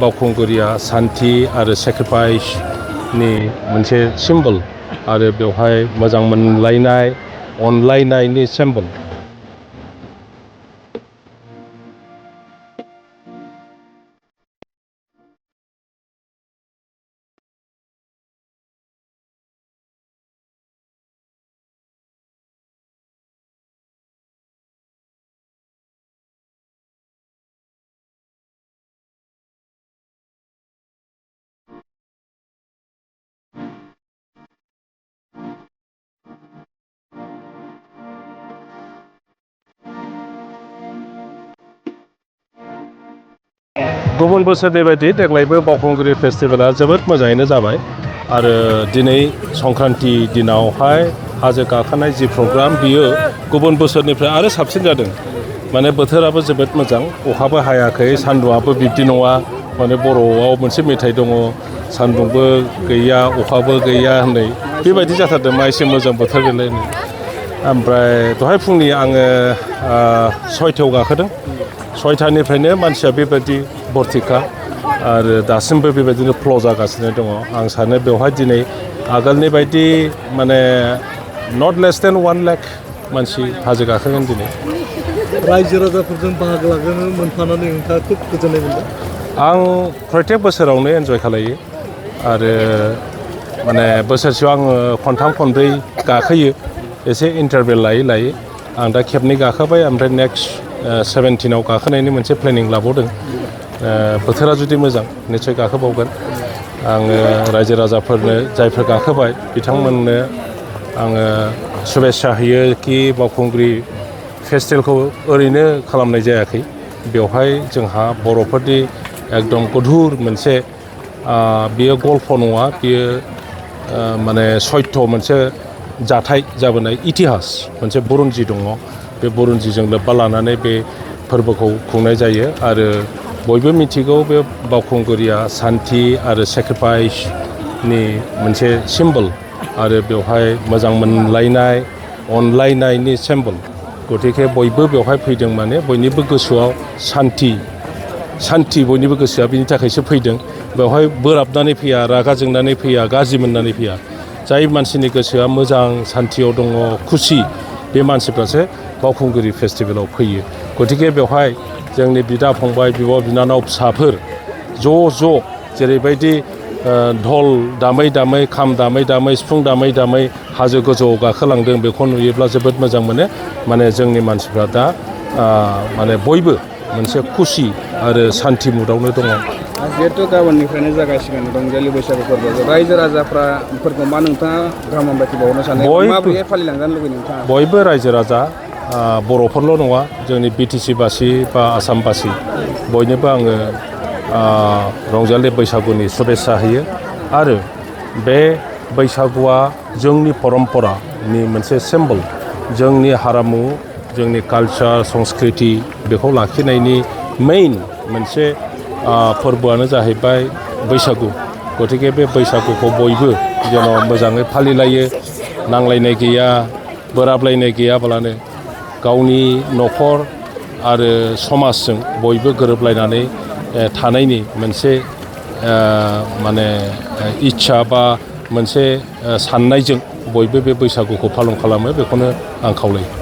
बावखुंग्रिया शान्ति आरो सेक्रिफाइसनि मोनसे सिम्बल आरो बेवहाय मोजां मोनलायनाय अनलायनायनि सिम्बल। गुबुन बोसोरनि बायदि देग्लायबो बावखुंग्रि फेस्टिभेला जोबोद मोजाङैनो जाबाय आरो दिनै संक्रान्ति दिनावहाय हाजो गाखोनाय जि प्रग्राम बियो गुबुन बोसोरनिफ्राय आरो साबसिन जादों। माने बोथोराबो जोबोद मोजां, अखाबो हायाखै, सान्दुंआबो बिब्दि नङा। माने बर'आव मोनसे मेथाइ दङ, सान्दुंबो गैया अखाबो गैया होननाय बेबायदि जाथारदों। मा एसे मोजां बोथोर बेलाय। ओमफ्राय दहाय फुंनि आङो 6थायाव गाखोदों। 6थानिफ्रायनो मानसिया बेबायदि भर्तिखा आरो दासिमबो बेबायदिनो फ्ल' जागासिनो दङ। आं सानो बेवहाय दिनै आगोलनि बायदि माने नट लेस देन 1 लाख मानसि हाजो गाखोगोन दिनै। रायजो राजाफोरजों बाहागो लागोन मोनफानानै नोंथाङा खोब गोजोननाय मोनदों। आं प्रत्येक बोसोरावनो एन्जय खालायो आरो माने बोसोरसेयाव आङो खनथाम खनब्रै गाखोयो, एसे इन्टारभेल लायै। आं दा खेबनै गाखोबाय, ओमफ्राय नेक्स्ट 17आव गाखोनायनि मोनसे प्लेनिं लाबावदों। बोथोरा जुदि मोजां निस्सय गाखोबावगोन। आङो रायजो राजाफोरनो जायफोर गाखोबाय बिथांमोननो आङो शुभेच्छा होयो कि बावखुंग्रि फेस्टिभेलखौ ओरैनो खालामनाय जायाखै। बेवहाय जोंहा बर'फोरनि एकदम गधुर मोनसे बियो गल्प नङा, बियो माने सत्य मोनसे जाथाय जाबोनाय इतिहास मोनसे बुरन्जि दङ। बे बुरन्जिजों लोब्बा लानानै बे फोरबोखौ खुंनाय जायो आरो बयबो मिथिगौ बे बावखुंग्रिया शान्ति आरो सेक्रिफाइसनि मोनसे सिम्बल आरो बेवहाय मोजां मोनलायनाय अनलायनायनि सिम्बल। गतिके बयबो बेवहाय फैदों माने बयनिबो गोसोआव सान्ति बयनिबो गोसोआ बिनि थाखायसो फैदों। बेवहाय बोराबनानै फैया, रागा जोंनानै फैया, गाज्रि मोननानै फैया। जाय मानसिनि गोसोआ मोजां सान्थियाव दङ, खुसि, बे मानसिफ्रासो बावखुंग्रि फेस्टिभेलाव फैयो। गतिके बेवहाय जोंनि बिदा फंबाय, बिब' बिनानाव, फिसाफोर ज' जेरैबायदि धल दामै खाम दामै सिफुं दामै हाजो गोजौआव गाखोलांदों, बेखौ नुयोब्ला जोबोद मोजां मोनो। माने जोंनि मानसिफ्रा दा माने बयबो मोनसे खुसि आरो सान्थि मुडआवनो दङ। जिहेतु गाबोननिफ्रायनो जागायसिगोन रंजालि बैसागु फोरबो, रायजो राजाफोरखौ मा नोंथाङा गाहाम हामलायथि बावनो सानो? माबोरैहाय फालिलांजानो लुबैयो नोंथाङा? बयबो रायजो राजा, बर'फोरल' नङा, जोंनि बिटिसि बासि बा आसामबासि बयनोबो आङो रंजालि बैसागुनि शुभेच्छा होयो। आरो बे बैसागुआ जोंनि परम्परानि मोनसे सिम्बल, जोंनि हारिमु, जोंनि कालचार, संस्कृति बेखौ लाखिनायनि मेइन मोनसे फोरबोआनो जाहैबाय बैसागु। गतिके बे बैसागुखौ बयबो जेन' मोजाङै फालिलायो, नांलायनाय गैया, बोराबलायनाय गैयाब्लानो गावनि न'खर आरो समाजजों बयबो गोरोबलायनानै थानायनि मोनसे माने इच्छा बा मोनसे साननायजों बयबो बे बैसागुखौ पालन खालामो, बेखौनो आं खावलायो।